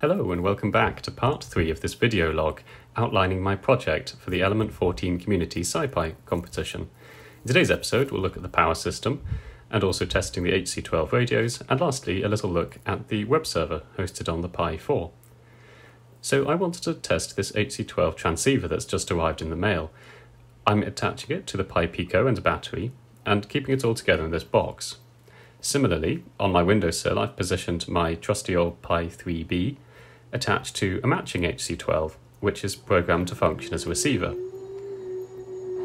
Hello and welcome back to part 3 of this video log outlining my project for the Element 14 Community Sci-Pi competition. In today's episode we'll look at the power system and also testing the HC12 radios, and lastly a little look at the web server hosted on the Pi 4. So I wanted to test this HC12 transceiver that's just arrived in the mail. I'm attaching it to the Pi Pico and a battery and keeping it all together in this box. Similarly, on my windowsill I've positioned my trusty old Pi 3B attached to a matching HC12, which is programmed to function as a receiver.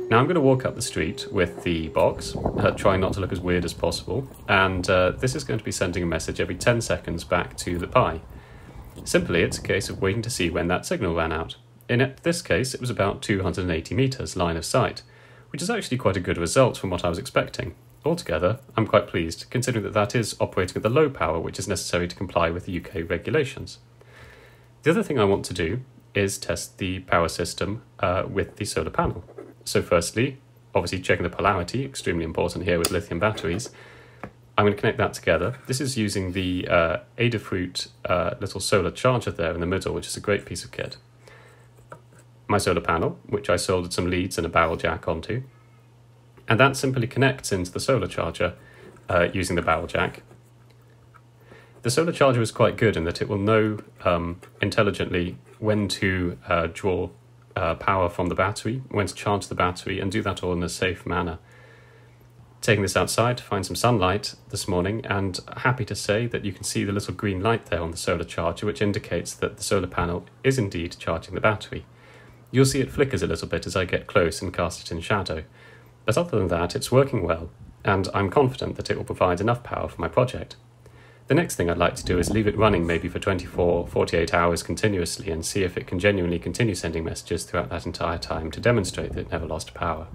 Now I'm going to walk up the street with the box, trying not to look as weird as possible, and this is going to be sending a message every 10 seconds back to the Pi. Simply, it's a case of waiting to see when that signal ran out. In this case, it was about 280 meters line of sight, which is actually quite a good result from what I was expecting. Altogether, I'm quite pleased, considering that is operating at the low power which is necessary to comply with the UK regulations. The other thing I want to do is test the power system with the solar panel. So firstly, obviously checking the polarity, extremely important here with lithium batteries. I'm going to connect that together. This is using the Adafruit little solar charger there in the middle, which is a great piece of kit. My solar panel, which I soldered some leads and a barrel jack onto. And that simply connects into the solar charger using the barrel jack. The solar charger is quite good in that it will know intelligently when to draw power from the battery, when to charge the battery, and do that all in a safe manner. Taking this outside to find some sunlight this morning, and happy to say that you can see the little green light there on the solar charger, which indicates that the solar panel is indeed charging the battery. You'll see it flickers a little bit as I get close and cast it in shadow. But other than that, it's working well, and I'm confident that it will provide enough power for my project. The next thing I'd like to do is leave it running maybe for 24 or 48 hours continuously and see if it can genuinely continue sending messages throughout that entire time to demonstrate that it never lost power.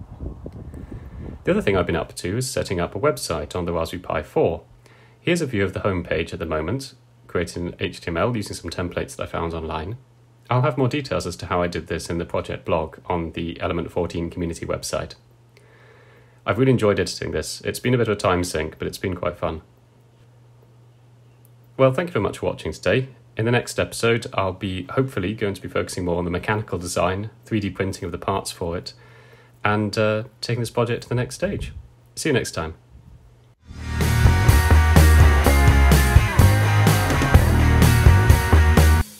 The other thing I've been up to is setting up a website on the Raspberry Pi 4. Here's a view of the home page at the moment, created in HTML using some templates that I found online. I'll have more details as to how I did this in the project blog on the Element 14 community website. I've really enjoyed editing this. It's been a bit of a time sink, but it's been quite fun. Well, thank you very much for watching today. In the next episode, I'll be hopefully going to be focusing more on the mechanical design, 3D printing of the parts for it, and taking this project to the next stage. See you next time.